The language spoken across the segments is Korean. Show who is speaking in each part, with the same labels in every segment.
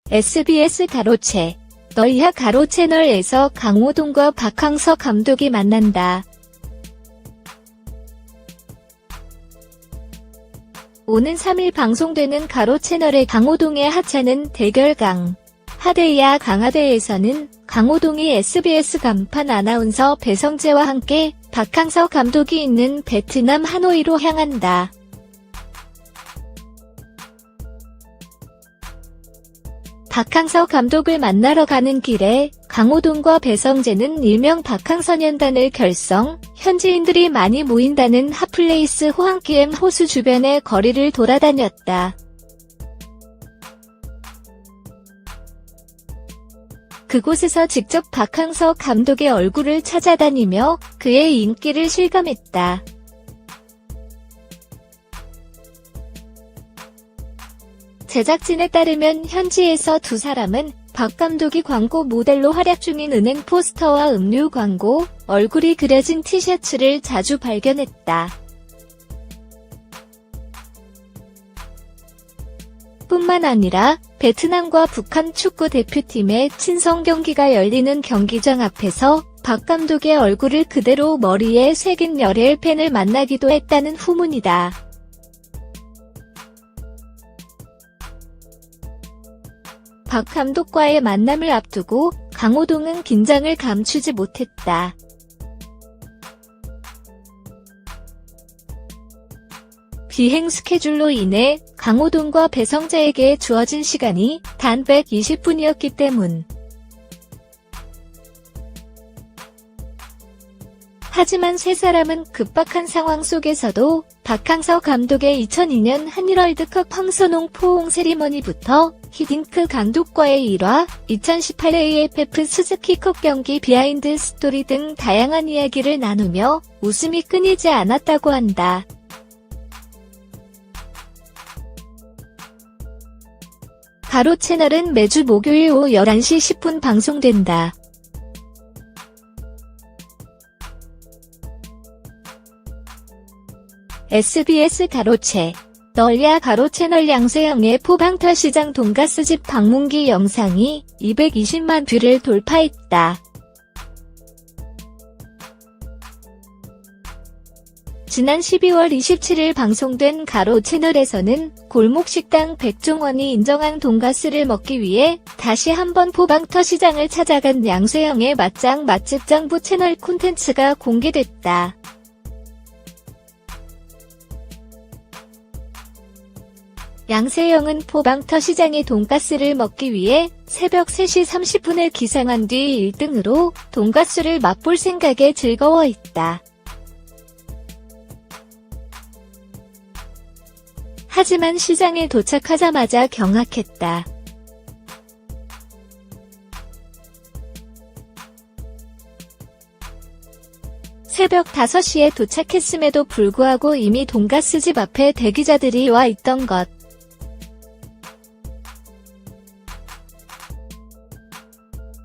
Speaker 1: SBS 가로채 너희야 가로 채널에서 강호동과 박항서 감독이 만난다. 오는 3일 방송되는 가로 채널의 강호동의 하차는 대결강. 하대이와 강하대에서는 강호동이 SBS 간판 아나운서 배성재와 함께 박항서 감독이 있는 베트남 하노이로 향한다. 박항서 감독을 만나러 가는 길에 강호동과 배성재는 일명 박항서년단을 결성, 현지인들이 많이 모인다는 핫플레이스 호안기엠 호수 주변의 거리를 돌아다녔다. 그곳에서 직접 박항서 감독의 얼굴을 찾아다니며 그의 인기를 실감했다. 제작진에 따르면 현지에서 두 사람은 박 감독이 광고 모델로 활약 중인 은행 포스터와 음료 광고, 얼굴이 그려진 티셔츠를 자주 발견했다. 뿐만 아니라 베트남과 북한 축구 대표팀의 친선 경기가 열리는 경기장 앞에서 박 감독의 얼굴을 그대로 머리에 새긴 열혈 팬을 만나기도 했다는 후문이다. 박 감독과의 만남을 앞두고 강호동은 긴장을 감추지 못했다. 비행 스케줄로 인해 강호동과 배성재에게 주어진 시간이 단 120분이었기 때문. 하지만 세 사람은 급박한 상황 속에서도 박항서 감독의 2002년 한일월드컵 황선홍 포옹 세리머니부터 히딩크 감독과의 일화, 2018 AFF 스즈키컵 경기 비하인드 스토리 등 다양한 이야기를 나누며 웃음이 끊이지 않았다고 한다. 가로 채널은 매주 목요일 오후 11시 10분 방송된다. SBS 가로채 너희야 가로 채널 양세형의 포방터시장 돈가스집 방문기 영상이 220만 뷰를 돌파했다. 지난 12월 27일 방송된 가로 채널에서는 골목식당 백종원이 인정한 돈가스를 먹기 위해 다시 한번 포방터시장을 찾아간 양세형의 맛장 맛집 정보 채널 콘텐츠가 공개됐다. 양세형은 포방터시장의 돈가스를 먹기 위해 새벽 3시 30분에 기상한 뒤 1등으로 돈가스를 맛볼 생각에 즐거워했다. 하지만 시장에 도착하자마자 경악했다. 새벽 5시에 도착했음에도 불구하고 이미 돈가스집 앞에 대기자들이 와 있던 것.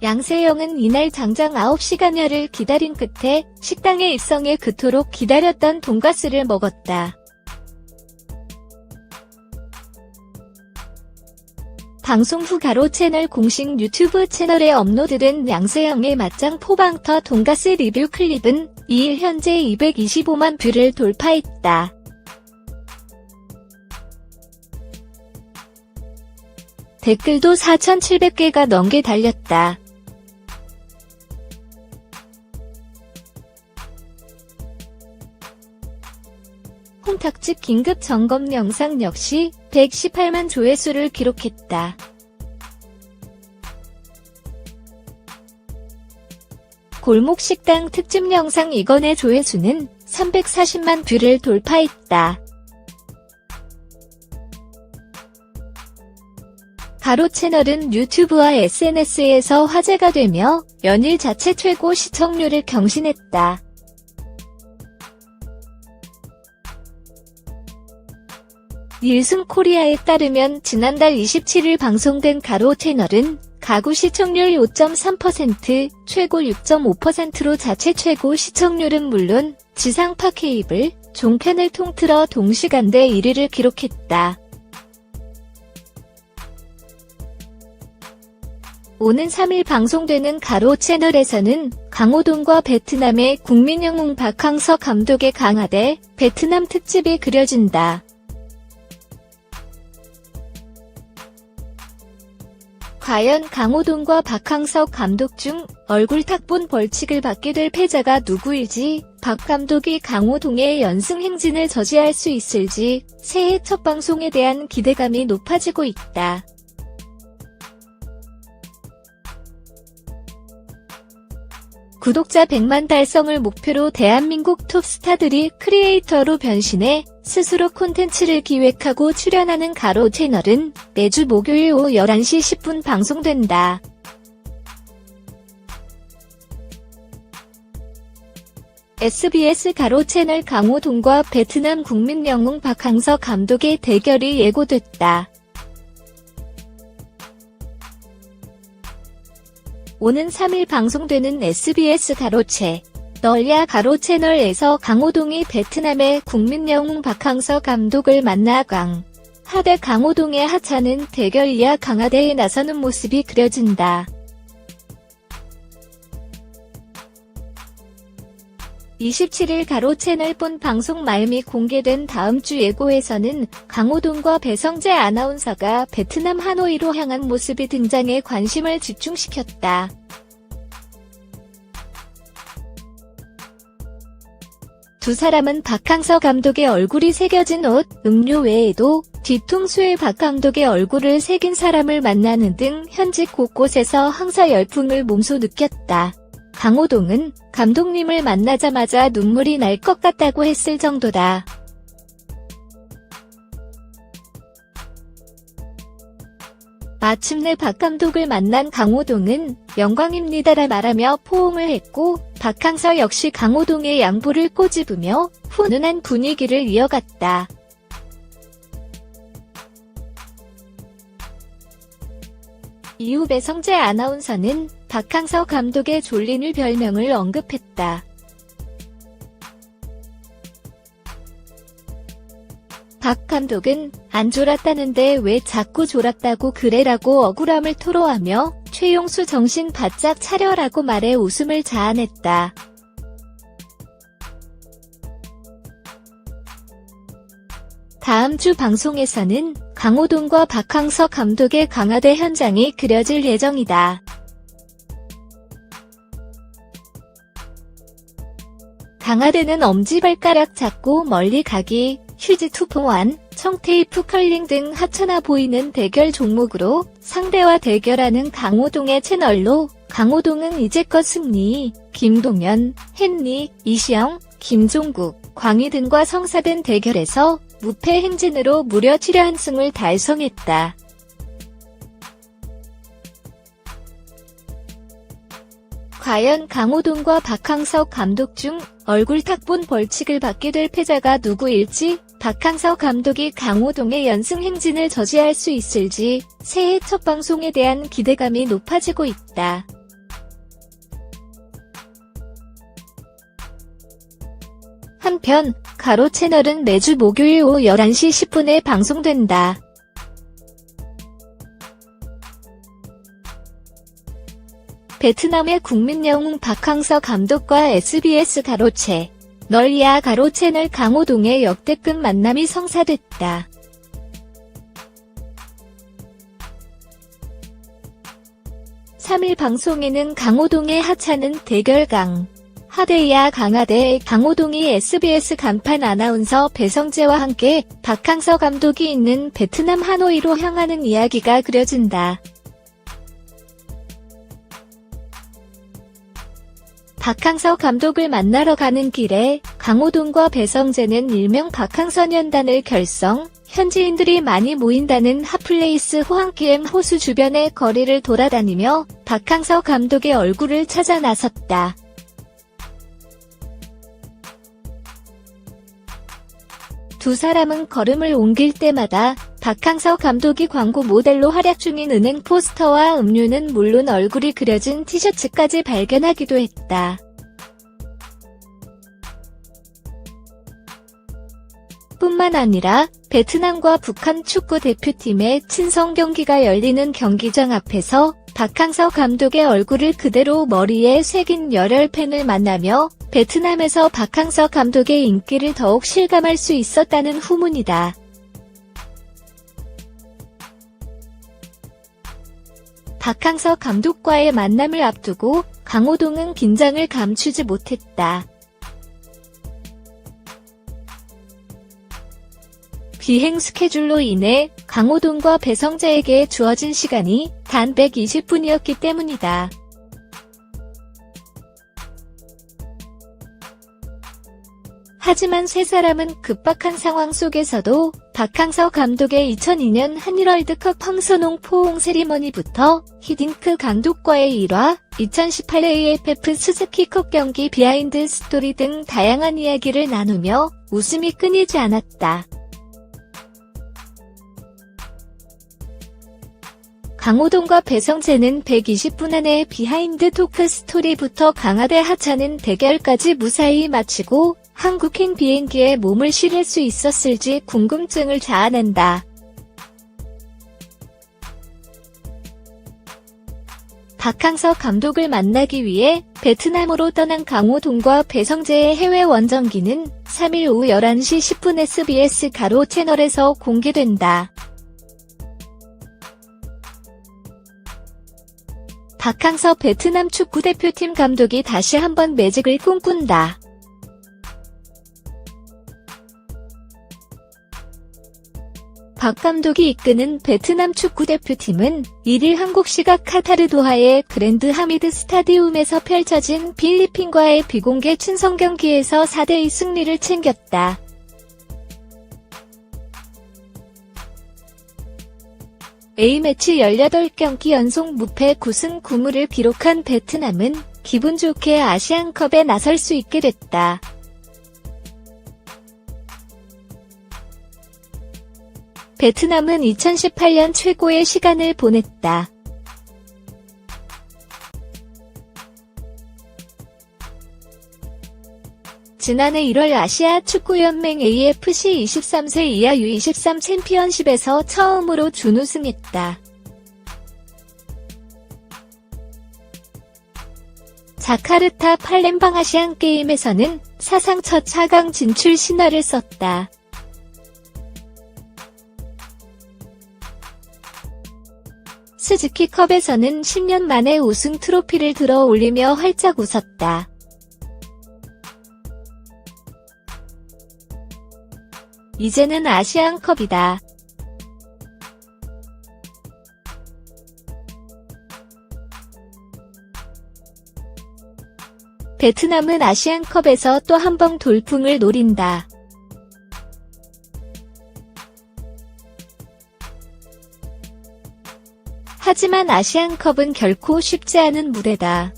Speaker 1: 양세형은 이날 장장 9시간여를 기다린 끝에 식당에 입성해 그토록 기다렸던 돈가스를 먹었다. 방송 후 가로 채널 공식 유튜브 채널에 업로드된 양세형의 맛장 포방터 돈가스 리뷰 클립은 2일 현재 225만 뷰를 돌파했다. 댓글도 4,700개가 넘게 달렸다. 홍탁집 긴급 점검 영상 역시 118만 조회수를 기록했다. 골목식당 특집 영상 이건의 조회수는 340만 뷰를 돌파했다. 가로 채널은 유튜브와 SNS에서 화제가 되며 연일 자체 최고 시청률을 경신했다. 닐슨 코리아에 따르면 지난달 27일 방송된 가로 채널은 가구 시청률 5.3%, 최고 6.5%로 자체 최고 시청률은 물론 지상파 케이블, 종편을 통틀어 동시간대 1위를 기록했다. 오는 3일 방송되는 가로 채널에서는 강호동과 베트남의 국민 영웅 박항서 감독의 강화대 베트남 특집이 그려진다. 과연 강호동과 박항서 감독 중 얼굴 탁본 벌칙을 받게 될 패자가 누구일지, 박 감독이 강호동의 연승 행진을 저지할 수 있을지 새해 첫 방송에 대한 기대감이 높아지고 있다. 구독자 100만 달성을 목표로 대한민국 톱스타들이 크리에이터로 변신해 스스로 콘텐츠를 기획하고 출연하는 가로 채널은 매주 목요일 오후 11시 10분 방송된다. SBS 가로 채널 강호동과 베트남 국민 영웅 박항서 감독의 대결이 예고됐다. 오는 3일 방송되는 SBS 가로채 널야 가로 채널에서 강호동이 베트남의 국민 영웅 박항서 감독을 만나 하대 강호동의 하차는 대결 이하 강화대에 나서는 모습이 그려진다. 27일 가로 채널 본 방송 말미 공개된 다음 주 예고에서는 강호동과 배성재 아나운서가 베트남 하노이로 향한 모습이 등장해 관심을 집중시켰다. 두 사람은 박항서 감독의 얼굴이 새겨진 옷, 음료 외에도 뒤통수에 박 감독의 얼굴을 새긴 사람을 만나는 등 현직 곳곳에서 항서 열풍을 몸소 느꼈다. 강호동은 감독님을 만나자마자 눈물이 날 것 같다고 했을 정도다. 마침내 박 감독을 만난 강호동은 영광입니다라 말하며 포옹을 했고, 박항서 역시 강호동의 양보를 꼬집으며 훈훈한 분위기를 이어갔다. 이후 배성재 아나운서는 박항서 감독의 졸린을 별명을 언급했다. 박 감독은 안 졸았다는데 왜 자꾸 졸았다고 그래라고 억울함을 토로하며 최용수 정신 바짝 차려라고 말해 웃음을 자아냈다. 다음 주 방송에서는 강호동과 박항서 감독의 강화대 현장이 그려질 예정이다. 강화대는 엄지발가락 잡고 멀리 가기, 휴지 투포환, 청테이프 컬링 등 하찮아 보이는 대결 종목으로 상대와 대결하는 강호동의 채널로 강호동은 이제껏 승리, 김동연, 헨리, 이시영, 김종국, 광희 등과 성사된 대결에서 무패 행진으로 무려 7연승을 달성했다. 과연 강호동과 박항서 감독 중 얼굴 탁본 벌칙을 받게 될 패자가 누구일지, 박항서 감독이 강호동의 연승 행진을 저지할 수 있을지 새해 첫 방송에 대한 기대감이 높아지고 있다. 한편 가로 채널은 매주 목요일 오후 11시 10분에 방송된다. 베트남의 국민 영웅 박항서 감독과 SBS 가로채 널야 가로 채널 강호동의 역대급 만남이 성사됐다. (3일) 방송에는 강호동의 하차는 대결 하대야 강화대 강호동이 SBS 간판 아나운서 배성재와 함께 박항서 감독이 있는 베트남 하노이로 향하는 이야기가 그려진다. 박항서 감독을 만나러 가는 길에 강호동과 배성재는 일명 박항서년단을 결성, 현지인들이 많이 모인다는 핫플레이스 호황기엠 호수 주변의 거리를 돌아다니며 박항서 감독의 얼굴을 찾아 나섰다. 두 사람은 걸음을 옮길 때마다 박항서 감독이 광고 모델로 활약 중인 은행 포스터와 음료는 물론 얼굴이 그려진 티셔츠까지 발견하기도 했다. 뿐만 아니라 베트남과 북한 축구 대표팀의 친선 경기가 열리는 경기장 앞에서 박항서 감독의 얼굴을 그대로 머리에 새긴 열혈 팬을 만나며 베트남에서 박항서 감독의 인기를 더욱 실감할 수 있었다는 후문이다. 박항서 감독과의 만남을 앞두고 강호동은 긴장을 감추지 못했다. 비행 스케줄로 인해 강호동과 배성재에게 주어진 시간이 단 120분이었기 때문이다. 하지만 세 사람은 급박한 상황 속에서도 박항서 감독의 2002년 한일 월드컵 황선홍 포옹 세리머니부터 히딩크 감독과의 일화, 2018 AFF 스즈키컵 경기 비하인드 스토리 등 다양한 이야기를 나누며 웃음이 끊이지 않았다. 강호동과 배성재는 120분 안에 비하인드 토크 스토리부터 강하대 하찮은 대결까지 무사히 마치고 한국행 비행기에 몸을 실을 수 있었을지 궁금증을 자아낸다. 박항서 감독을 만나기 위해 베트남으로 떠난 강호동과 배성재의 해외 원정기는 3일 오후 11시 10분 SBS 가로 채널에서 공개된다. 박항서 베트남 축구대표팀 감독이 다시 한번 매직을 꿈꾼다. 박 감독이 이끄는 베트남 축구대표팀은 1일 한국 시각 카타르 도하의 그랜드 하미드 스타디움에서 펼쳐진 필리핀과의 비공개 친선 경기에서 4대2 승리를 챙겼다. A매치 18경기 연속 무패 9승 9무를 기록한 베트남은 기분 좋게 아시안컵에 나설 수 있게 됐다. 베트남은 2018년 최고의 시간을 보냈다. 지난해 1월 아시아 축구연맹 AFC 23세 이하 U23 챔피언십에서 처음으로 준우승했다. 자카르타 팔렘방 아시안게임에서는 사상 첫 4강 진출 신화를 썼다. 스즈키컵에서는 10년 만에 우승 트로피를 들어 올리며 활짝 웃었다. 이제는 아시안컵이다. 베트남은 아시안컵에서 또 한 번 돌풍을 노린다. 하지만 아시안컵은 결코 쉽지 않은 무대다.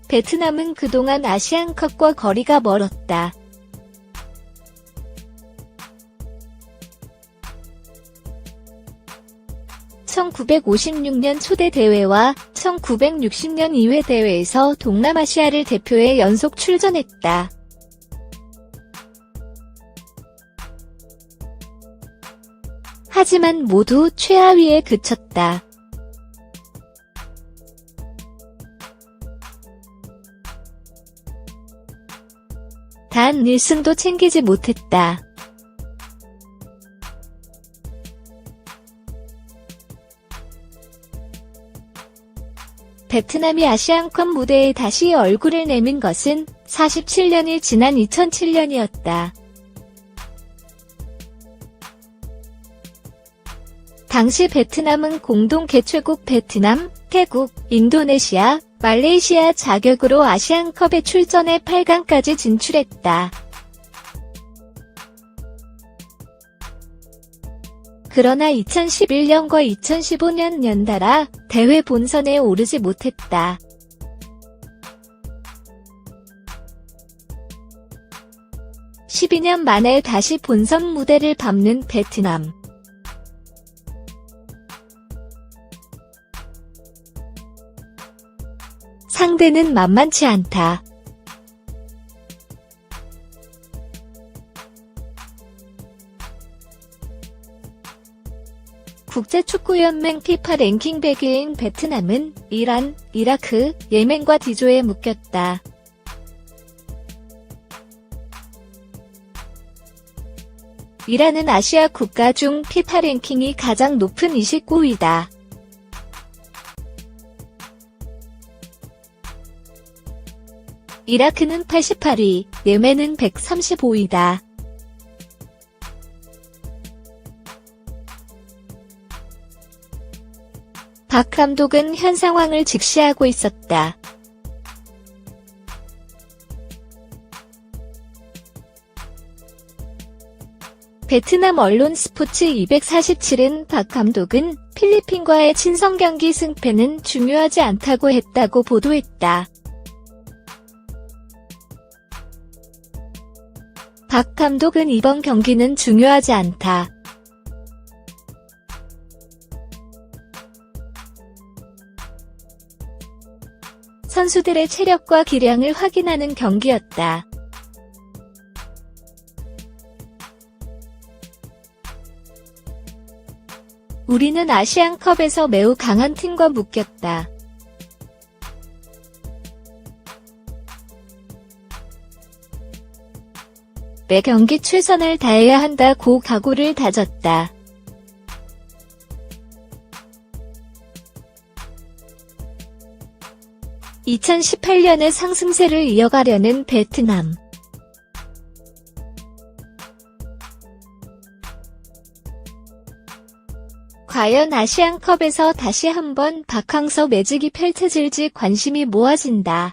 Speaker 1: 베트남은 그동안 아시안컵과 거리가 멀었다. (1956년) 초대 대회와 1960년 2회 대회에서 동남아시아를 대표해 연속 출전했다. 하지만 모두 최하위에 그쳤다. 단 1승도 챙기지 못했다. 베트남이 아시안컵 무대에 다시 얼굴을 내민 것은 47년이 지난 2007년이었다. 당시 베트남은 공동 개최국 베트남, 태국, 인도네시아, 말레이시아 자격으로 아시안컵에 출전해 8강까지 진출했다. 그러나 2011년과 2015년 연달아 대회 본선에 오르지 못했다. (12년) 만에 다시 본선 무대를 밟는 베트남. 상대는 만만치 않다. 국제축구연맹 피파 랭킹 100위인 베트남은 이란, 이라크, 예멘과 D조에 묶였다. 이란은 아시아 국가 중 피파 랭킹이 가장 높은 29위다. 이라크는 88위, 예멘은 135위다. 박 감독은 현 상황을 직시하고 있었다. 베트남 언론 스포츠 247은 박 감독은 필리핀과의 친선 경기 승패는 중요하지 않다고 했다고 보도했다. 박 감독은 이번 경기는 중요하지 않다. 선수들의 체력과 기량을 확인하는 경기였다. 우리는 아시안컵에서 매우 강한 팀과 묶였다. 매 경기 최선을 다해야 한다고 각오를 다졌다. (2018년의) 상승세를 이어가려는 베트남. 과연 아시안컵에서 다시 한번 박항서 매직이 펼쳐질지 관심이 모아진다.